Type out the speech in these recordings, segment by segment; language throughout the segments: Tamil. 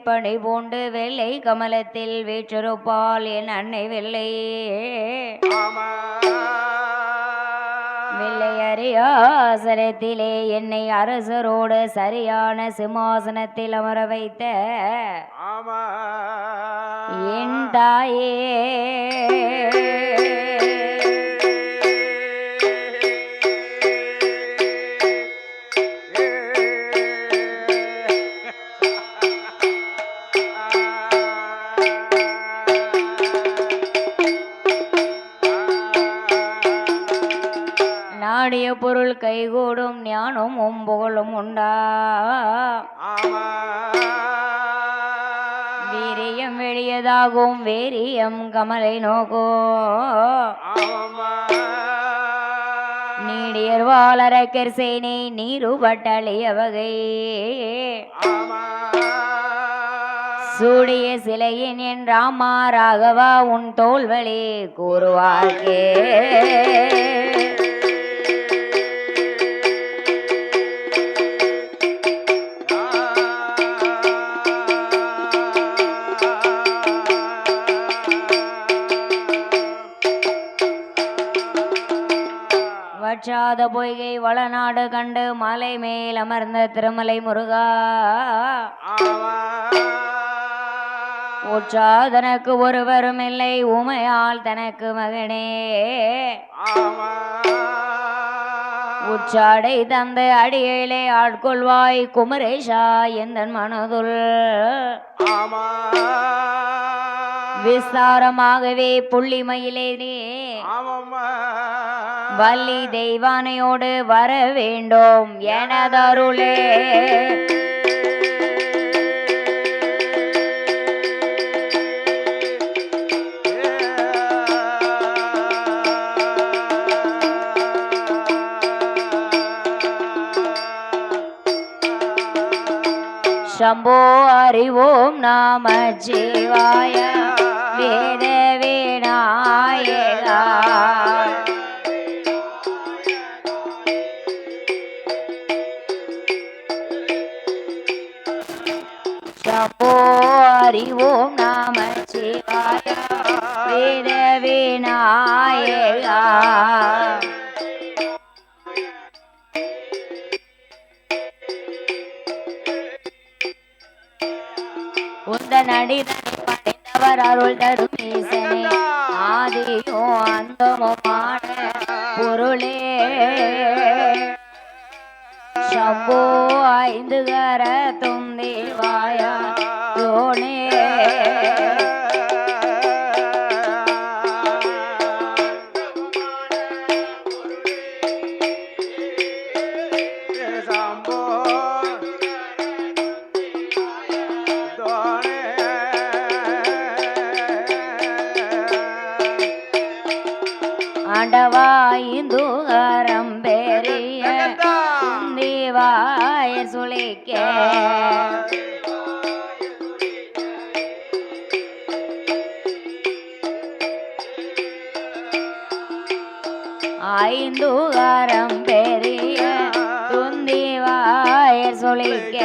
பணி பூண்டு வெள்ளை கமலத்தில் வீற்றிருப்பால் என் அன்னை வெள்ளை வெள்ளை அரியாசனத்திலே என்னை அரசரோடு சரியான சிம்மாசனத்தில் அமர வைத்த என் தாயே நாடிய பொருள் கைகூடும் ஞானம் புகழும் உண்டா வீரியம் வெளியதாகும் வேரியம் கமலை நோக்கோ நீடியர் வாழறக்கர் சேனை நீருபட்டளிய வகை சூடிய சிலையின் என் ராமா ராகவா உன் தோல்வழி கூறுவார்க்கே வற்றாத பொய்கை வளநாடு கண்டு மலை மேல் அமர்ந்த திருமலை முருகா உற்றா தனக்கு ஒருவரும் இல்லை உமையால் தனக்கு மகனே உச்சாடை தந்த அடியிலே ஆட்கொள்வாய் குமரேஷா எந்த மனதுள் விஸ்தாரமாகவே புள்ளிமயிலேனே வள்ளி தெய்வானையோடு வர வேண்டும் எனதருளே शंभो हरि ओम नमः शिवाय वेद विनायका शंभो हरि ओम नमः शिवाय वेद विनायका நடிதனை படைத்தவர் அருள் தரும் ஈசனே ஆதியோ அந்தமுமான பொருளே சம்போ ஐந்து கர துந்தேவாயா யோனே ஆண்டவாய்ந்து அறம்பெரிய குந்திவாய சுளிக்க ஐந்து அறம்பெரிய குந்திவாய சுளிக்க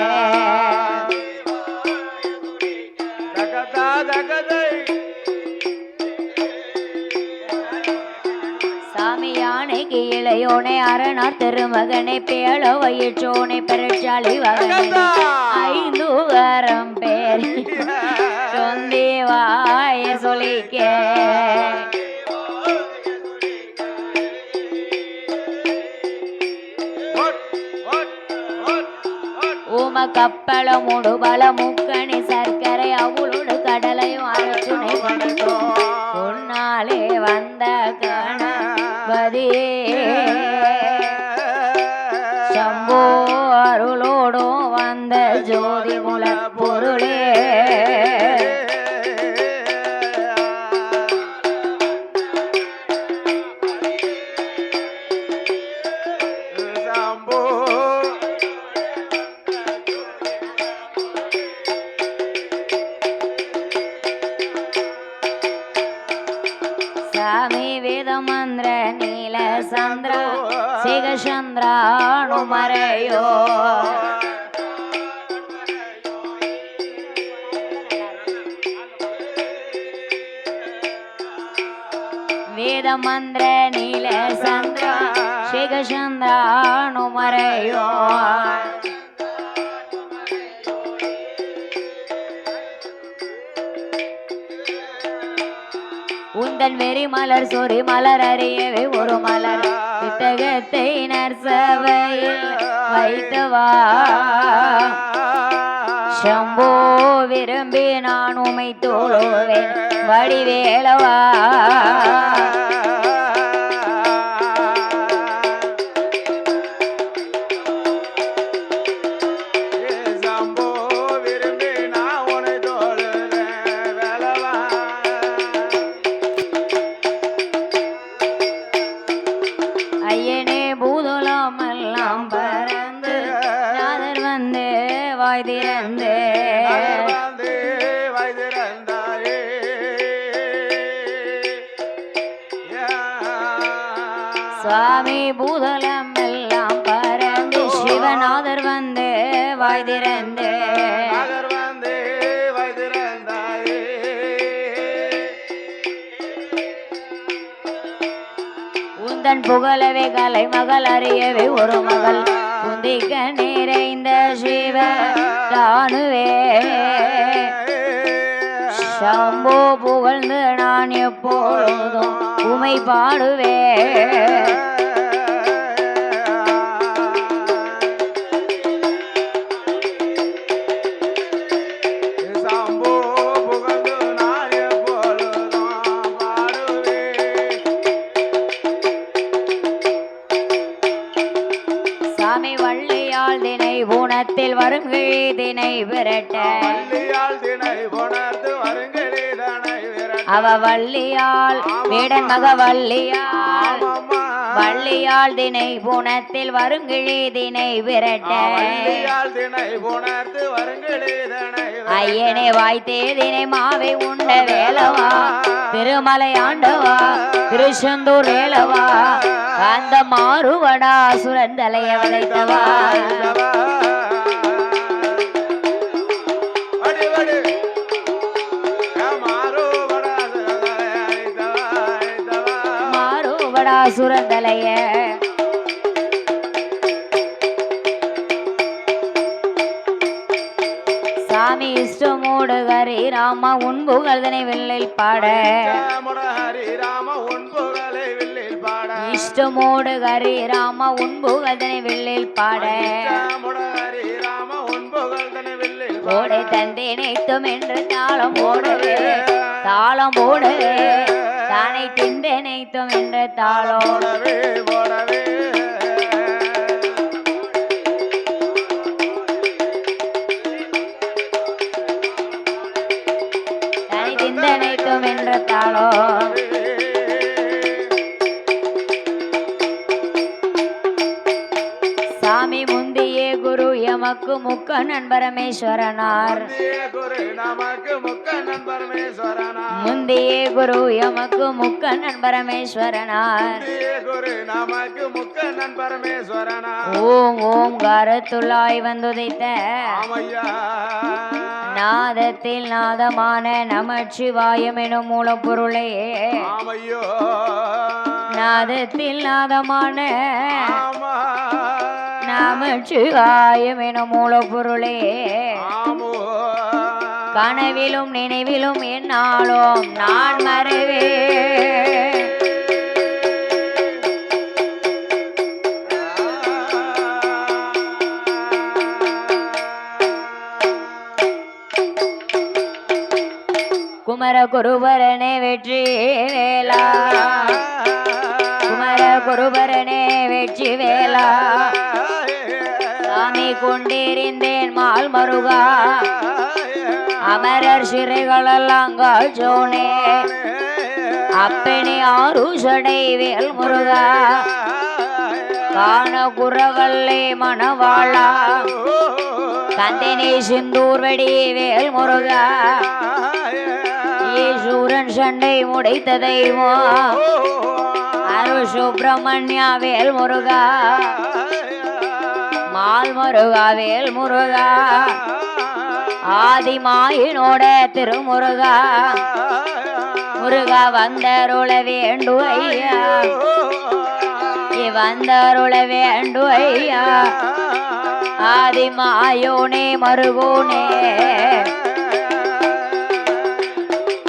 இளையோனை அரணார் திருமகனை பேள வயிற்றோனை பெருச்சாளி வகனை ஐந்து வரம் பேர் சொந்திவாய சொல்லிக்க உம கப்பல முடுபல முக்கணி சர்க்கரை அவளோடு கடலையும் அரசுனை படைத்தோம் உன்னாலே வந்த கணபதி சம்போ அருளோடும் வந்த ஜோதி முல பொருளே சாமி வேதமந்திர நீல சந்திர சிகசந்திராணு மறையோ வேத மந்திர நீல சந்திர சேகசந்திரானு மறையோ உந்தன் வெறி மலர் சொறி மலர் அறியவே ஒரு மலர் வித்தகத்தை நற்சபையில் வைத்தவா சம்போ விரும்பி நான் உமை தோழுவேன் வடிவேலவா ஐயனே பூதலம் எல்லாம் பறந்து நாதர் வந்து வாய் திறந்து சுவாமி பூதலம் எல்லாம் பறந்து சிவநாதர் வந்து வாய் திறந்து உந்தன் புகழவே கலை மகள் அறியவே ஒரு மகள் உந்திக்க நிறைந்த சிவ தானுவே சம்போ புகழ்ந்து நான் எப்பொழுதும் உமை பாடுவே சாமி வள்ளியால் தினை ஊனத்தில் வரும் கிழிதினை விரட்ட அவ வள்ளியால் வேடன் மக வள்ளியால் வள்ளியால் தினை பூணத்தில் வருங்கிழிதினை விரட்ட ஐயனே வாய்த்தேதினை மாவை உண்ட வேலவா திருமலை ஆண்டவா திருச்செந்தூர் வேலவா அந்த மாறுவடா சுரந்தலைய வளைத்தவா சுரந்தலைய சாமி இஷ்டமோடு ஹரி ராம உன்புகழ்தனை வெள்ளில் பாட இஷ்டமோடு ஹரி ராம உன்புகழ்தனை வெள்ளில் பாட ஓடை தந்தை நினைத்தும் என்று தாளம் போடுவே தாளம் போடுவே தானை திண்டை நினைத்தும் என்று தாளம் தானை திண்டை நினைத்தும் என்று தாளம் சாமி முந்தியே குரு எமக்கு முக்க நண்பரமேஸ்வரனார் முந்தியே குரு எமக்கு முக்க நண்பரமேஸ்வரனார் ஓம் ஓம் காரத்துள்ளாய் வந்துதைத்த நாதத்தில் நாதமான நமச்சிவாயம் எனும் மூலப்பொருளே நாதத்தில் நாதமான நமச்சிவாயம் எனும் மூலப்பொருளே கனவிலும் நினைவிலும் என்னாலும் நான் மறவே குமர குருபரனே வெற்றி வேலா குமர குருபரனே வெற்றி வேலா சாமி கொண்டிருந்தேன் மால் மருகா அமரர் சிறைகளெல்லாம் காஜோனே அப்பனே ஆறுஷடை வேல் முருகா காண குறவல்லே மணவாளா கந்தனே சிந்தூர் வெடி வேல் முருகா ஈசூரன் சண்டை முடைத்த தெய்வம் அருள் சுப்பிரமணியா வேல் முருகா மால் முருகா வேல் முருகா ஆதிமாயினோட திருமுருகா முருகா வந்தருள வேண்டு ஐயா வந்தருள வேண்டு ஐயா ஆதிமாயோனே மருகோனே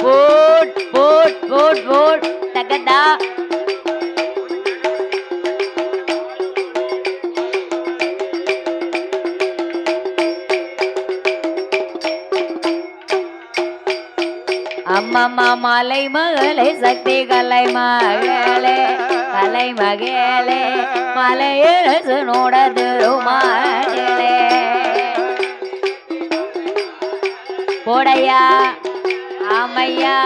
போட் போட் போட் போட் தகதா அம்மம்மா மலை மகளே சக்தி கலை மகளே கலை மகளே மலையரசனோட திருமகளே போடையா ஆமையா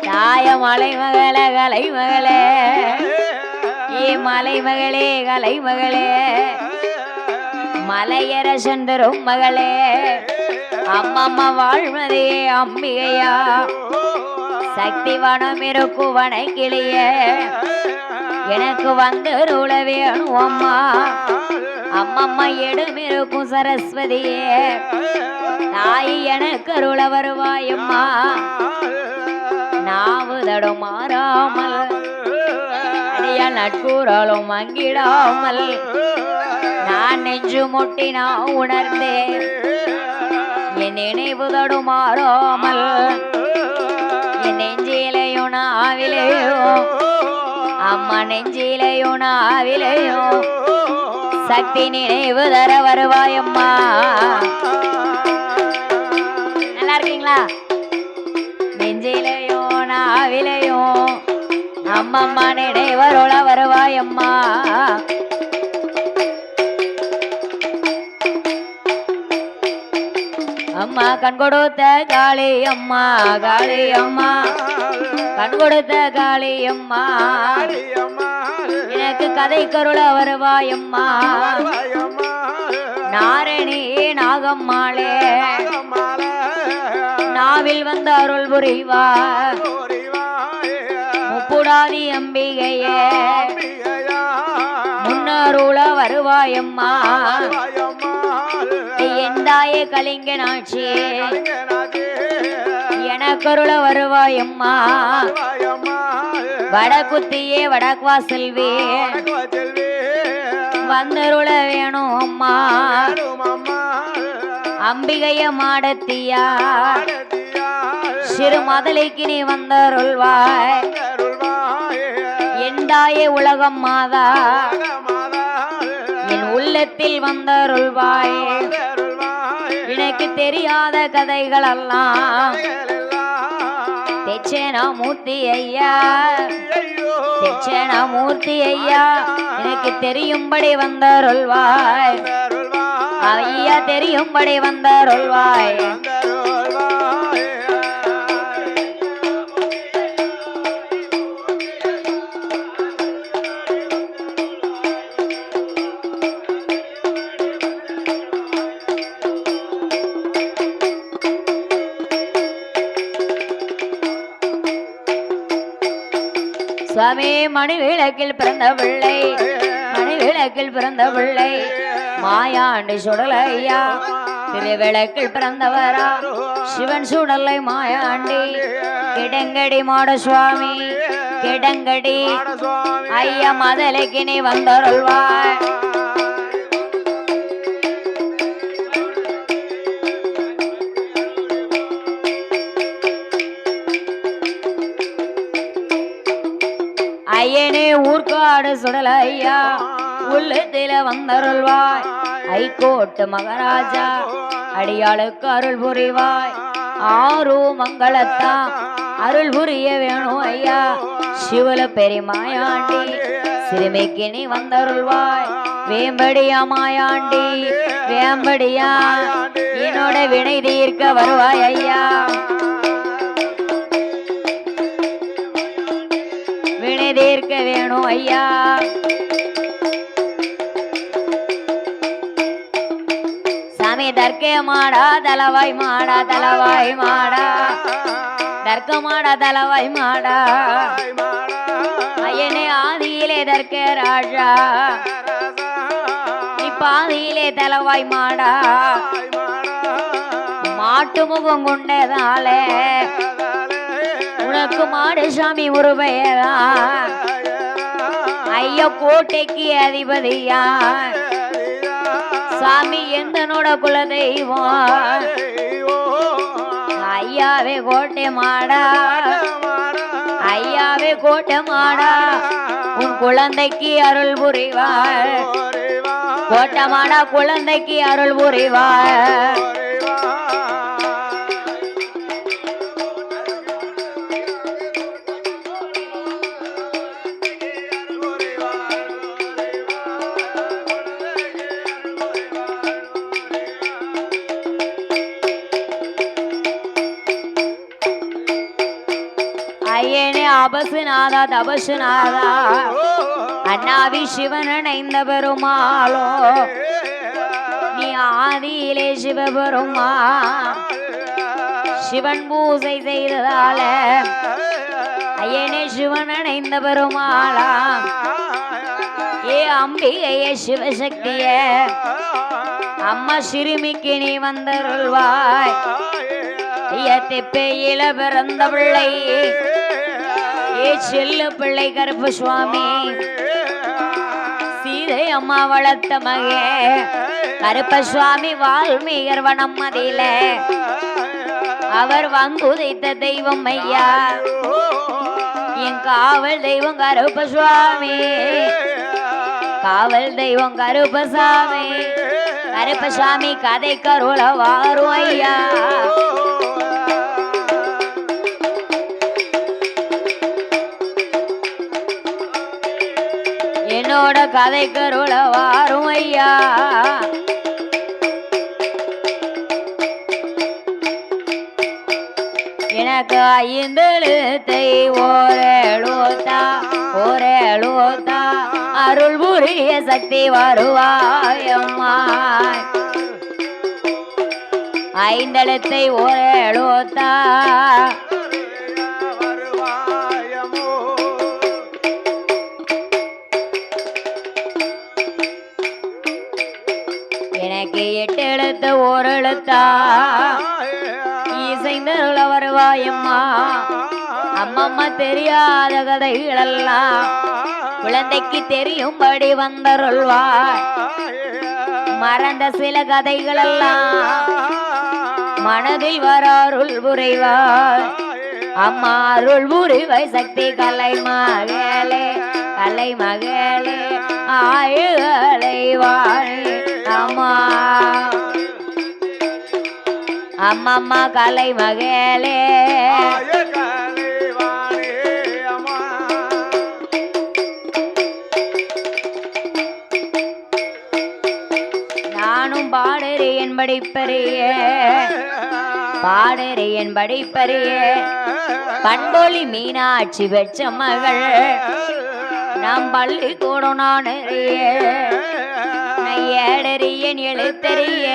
தாய மலை மகளே கலை மகளே மலை மகளே கலை மகளே மலையரசன் தரும் மகளே அம்மம்மா வாழ்மதே அம்பிகையா சக்தி வனம் இருக்கும் வனக்கிளிய எனக்கு வந்தருள வேணும் அம்மா அம்மம்மா எடும் இருக்கும் சரஸ்வதியே தாய் எனக்கு அருள வருவாயம்மா நாவுதடும் மாறாமல் நட்பூராலும் மங்கிடாமல் நான் நெஞ்சு முட்டி நான் உணர்ந்தேன் என் நினைவு தடுமாறாமல் என் நெஞ்சிலையும் நாவிலையும் அம்மா நெஞ்சிலையும் நாவிலையும் சக்தி நினைவு தர வருவாயம்மா நல்லா இருக்கீங்களா நெஞ்சிலையும் நாவிலையும் அம்மம்மா நினைவருள வருவாயம்மா அம்மா கண் கொடுத்த காளி அம்மா காளி அம்மா கண் கொடுத்த காளி அம்மா எனக்கு கதை கருள வருவாயம்மா நாரணி நாகம்மாளே நாவில் வந்த அருள் புரிவா முப்புடாதி அம்பிகையே முன்னருள வருவாயம்மா எந்தாய கலிங்க நாட்சி எனக்கருள வருவாயம்மா வடகுத்தியே வடக்குவா செல்வி வந்தருள வேணும் அம்மா அம்பிகைய மாடத்தியா சிறு மதலைக்கு நீ வந்தருள்வாய் எந்தாயே உலகம் மாதா என் உள்ளத்தில் வந்தருள்வாய் எனக்கு தெரியாத கதைகள் எல்லாம் தெச்சேனாமூர்த்தி ஐயா தெச்சேனாமூர்த்தி ஐயா எனக்கு தெரியும்படி வந்தருள்வாய் ஐயா தெரியும்படி வந்தருள்வாய் சுவாமி மணி விளக்கில் பிறந்த பிள்ளை மணி விளக்கில் பிறந்த பிள்ளை மாயாண்டி சுடலையா திருவிளக்கில் பிறந்தவரா சிவன் சுடலை மாயாண்டி கிடங்கடி மாட சுவாமி கிடங்கடி ஐயா மதலைக்கு நீ வந்தருள்வாய் ஐயனே ஊர்காடு சுடலையா உள்ளத்தில வந்தருள்வாய் ஐகோட்டு மகாராஜா அடியாளுக்கு அருள் புரிவாய் ஆறு மங்களத்தா அருள் புரிய வேணும் ஐயா சிவல பெருமாயாண்டி சிறுமிக்கு நீ வந்தருள்வாய் வேம்படியா மாயாண்டி வேம்படியா என்னோட வினை தீர்க்க வருவாய் ஐயா வினை தீர்க்க வேணும் ஐயா சாமி தர்க்கே மாடா தலவாய் மாடா தலவாய் மாடா தர்க்க மாடா தலவாய் மாடா ஆதியிலே தர்க்க ராஜா நீ பாதியிலே தலவாய் மாடா மாட்டு முகம் கொண்டதாலே உனக்கு மாடசாமி ஒரு பெயரா ஐயா கோட்டைக்கு அதிபதியா சாமி எந்தனோட குலதெய்வம் ஐயாவே கோட்டை மாடா ஐயாவே கோட்டை மாடா உன் குழந்தைக்கு அருள் புரிவார் கோட்டை மாடா குழந்தைக்கு அருள் புரிவார் ஐயனே அபசுநாதா தபசுநாதா அண்ணாவி சிவன் இணைந்த பெருமாளோ நீ ஆதியிலே சிவபெருமா சிவன் பூசை செய்ததால ஐயனே சிவன் இணைந்த பெருமாளா ஏ அம்பிகையே சிவசக்திய அம்மா சிறுமிக்கு நீ வந்தருள்வாய் தெப்பையில பிறந்த பிள்ளை ஏ செல்லு பிள்ளை கருப்பு சுவாமி சீதை அம்மா வளர்த்த மகே கருப்ப சுவாமி வால்மீகர் வனம் மதியில அவர் வந்துதைத்த தெய்வம் ஐயா என் காவல் தெய்வம் கருப்ப சுவாமி காவல் தெய்வம் கருப்பசாமி கருப்பசாமி கதை கருள வாரும் ஐயா என்னோட கதை கருள வாரும் ஐயா எனக்கு ஐந்தெழுத்தை ஓரேழுத்தா ஓரேழுத்தா அருள் புரிய சக்தி வருவாயம்மா ஐந்தெழுத்தை ஓரேழுத்தா எனக்கு எட்டு எழுத்து ஒரு எழுத்தா இசைந்தருள வருவாயம்மா அம்மம்மா தெரியாத கதைகளெல்லாம் குழந்தைக்கு தெரியும்படி வந்தருள்வாய் மறந்த சில கதைகளெல்லாம் மனதில் வர அருள் புரிவாய் அம்மா அருள் புரிவாய் சக்தி கலை மகளே கலை மகளே ஆயுகளை வாழி அம்மா அம்மம்மா கலை மகளே நானும் பாடுறேன் படிப்பறிய பாடுறேன் படிப்பறிய பண்பொழி மீனாட்சி பெற்ற மகள் நாம் பள்ளி கூடும் நான் ஏடறியன் எழுத்தறிய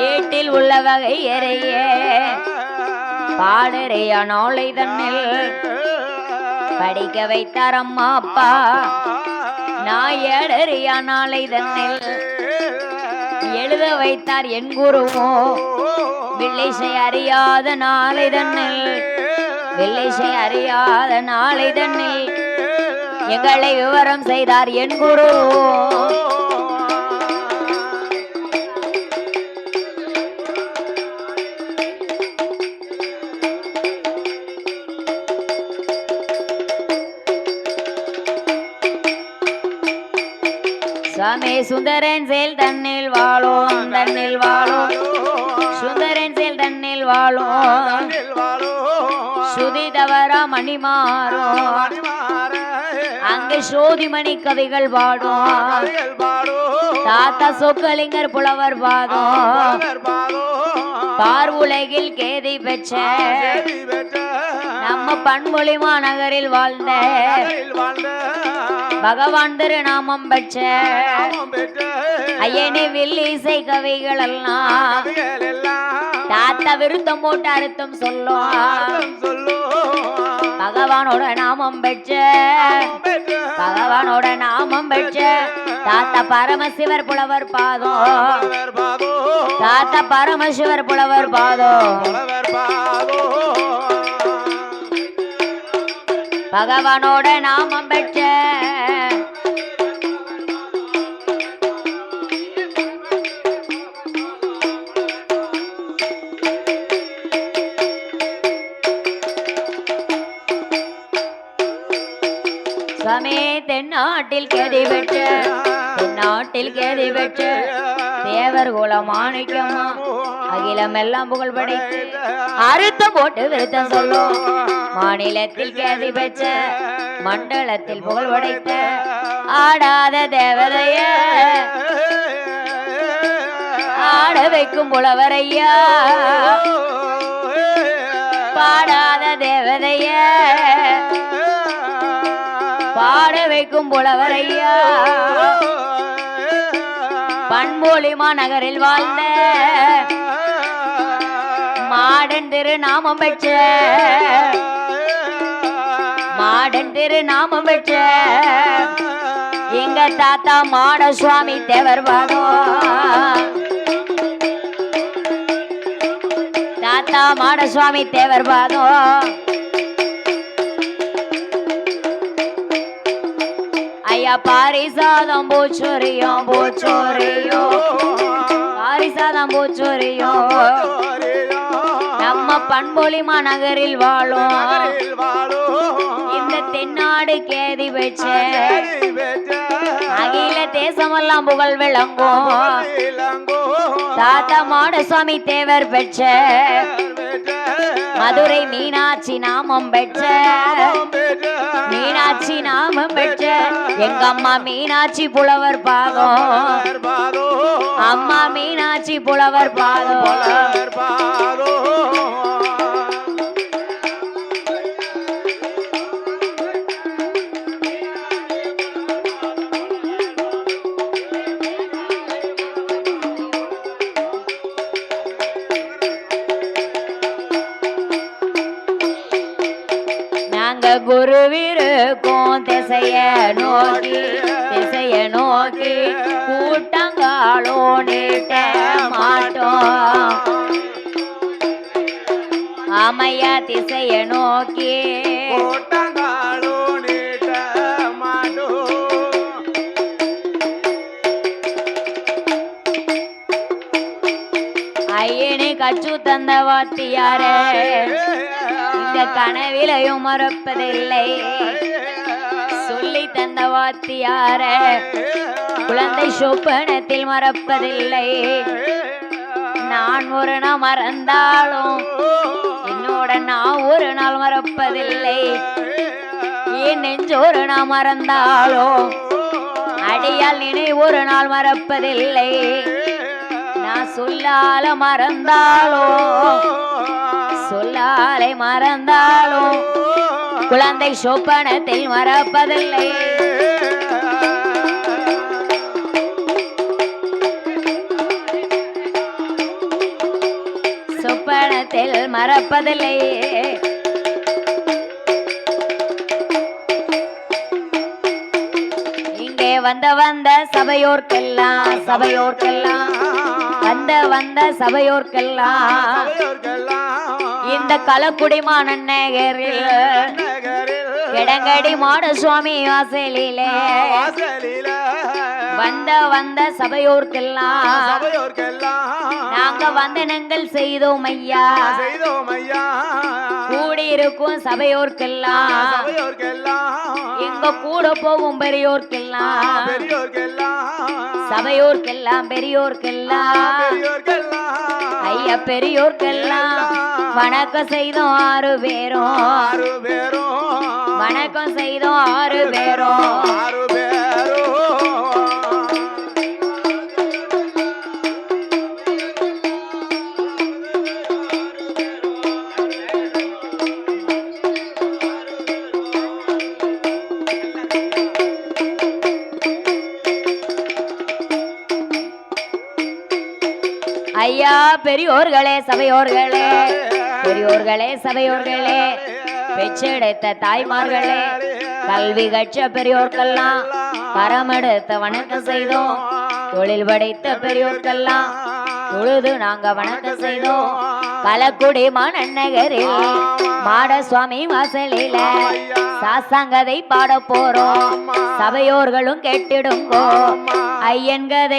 ஏட்டில் உள்ள வகை எறைய பாடுறைய நாளை தன்னில் படிக்க வைத்தார் அம்மா அப்பா நான் ஏடறிய நாளை தன்னில் எழுத வைத்தார் என் குருவோ வில்லிசை அறியாத நாளை தன்னில் வில்லிசை அறியாத நாளை தன்னில் எங்களை விவரம் செய்தார் என் குரு சாமி சுந்தரன் செயல் தன்னில் வாழும் தன்னில் வாழும் சுந்தரன் செயல் தன்னில் வாழும் சுதி தவற மணி மாறும் அங்கே சோதிமணி கவிகள் பாடும் தாத்தா சொக்கலிங்கர் புலவர் பாதம் பார்வுலகில் கேதி பெற்ற நம்ம பண்பொழி மாநகரில் வாழ்ந்த பகவான் திருநாமம் பெற்ற ஐயனே வில்லிசை கவிகள் எல்லாம் தாத்தா விருத்தம் போட்டு அறுத்தம் சொல்லும் பகவானோட நாமம் பெற்ற பகவானோட நாமம் பெற்ற தாத்தா பரமசிவர் புலவர் பாதம் தாத்தா பரமசிவர் புலவர் பாதம் பகவானோட நாமம் பெற்ற சுவாமி தென்னாட்டில் கேதி பெற்ற தென்னாட்டில் கேதி பெற்ற தேவர் குல மாணிக்கம்மா அகிலம் எல்லாம் புகழ் படைத்து அறுத்தம் போட்டு விருத்தம் சொல்லும் மாநிலத்தில் கேதி பெற்ற மண்டலத்தில் புகழ் படைத்த ஆடாத தேவதைய ஆட வைக்கும் புலவரையா பாடாத தேவதைய பாட வைக்கும் புலவரையா பண்பொழிமா நகரில் வாழ்ந்த மாடன் திருநாமம் பெற்ற மாடன் திருநாமம் பெற்ற எங்க தாத்தா மாட சுவாமி தேவர் பாதம் தாத்தா மாட சுவாமி தேவர் பாதம் ஐயா பாரிசாதம் பூச்சோரியும் பூச்சோரியும் பாரிசாதம் பூச்சோரியும் நம்ம பண்பொழிமா நகரில் வாழும் இந்த தென்னாடு கேதி பெற்ற அகில தேசமெல்லாம் புகழ் விளங்கும் தாத்தா மாடசுவாமி தேவர் பெற்ற மதுரை மீனாட்சி நாமம் பெற்ற மீனாட்சி நாமம் பெற்ற எங்க அம்மா மீனாட்சி புலவர் பாதம் அம்மா மீனாட்சி புலவர் பாதம் குருவிருக்கும் திசைய நோக்கி கூட்டங்காலோ நீட்ட மாட்டோம் ஆமையா திசைய நோக்கி கூட்டங்காலோ நீட்ட மாட்டோம் ஐயனே கச்சு தந்த வாத்தியாரே கனவிலையும் மறப்பதில்லை சொல்லி தந்த வாத்தியார குழந்தை சொப்பனத்தில் மறப்பதில்லை நான் ஒரு நாள் மறந்தாலும் என்னோட நான் ஒரு நாள் மறப்பதில்லை என் நெஞ்சொரு நாள் மறந்தாலும் அடியால் நினை ஒரு நாள் மறப்பதில்லை நான் சொல்லால மறந்தாலும் சொல்லாலை மறந்தாலும் குழந்தை சொப்பனத்தில் மறப்பதில்லை சொப்பனத்தில் மறப்பதில்லை இங்கே வந்த சபையோர்க்கெல்லாம் வந்த சபையோர்க்கெல்லாம் இந்த கலக்குடிமா நன்னகரில் இடங்கடி மாட சுவாமி வாசலிலே வந்த சபையோர்க்கெல்லாம் நாங்க வந்தனங்கள் செய்தோம் ஐயா கூடியிருக்கும் சபையோர்க்கெல்லாம் எங்க கூட போகும் பெரியோர்க்கெல்லாம் சபையோர்க்கெல்லாம் பெரியோர்க்கெல்லாம் ஐயா பெரியோர்க்கெல்லாம் வணக்கம் செய்தோம் 6 பேரும் வணக்கம் செய்தோம் 6 பேரும் ஐயா பெரியோர்களே சபையோர்களே பெரியோர்களே சபையோர்களே பெற்றெடுத்த தாய்மார்களே கல்வி கற்ற பெரியோர்கள்லாம் கரமெடுத்த வணக்கம் செய்தோம் தொழில் படைத்த பெரியோர்கள்லாம் தொழுது நாங்க வணக்கம் செய்தோம் கலக்குடி மாநகரில் மாட சுவாமி வாசலில சாசாங்கதை பாட போறோம் சபையோர்களும் கேட்டிடுங்கோ ஐயன் கதை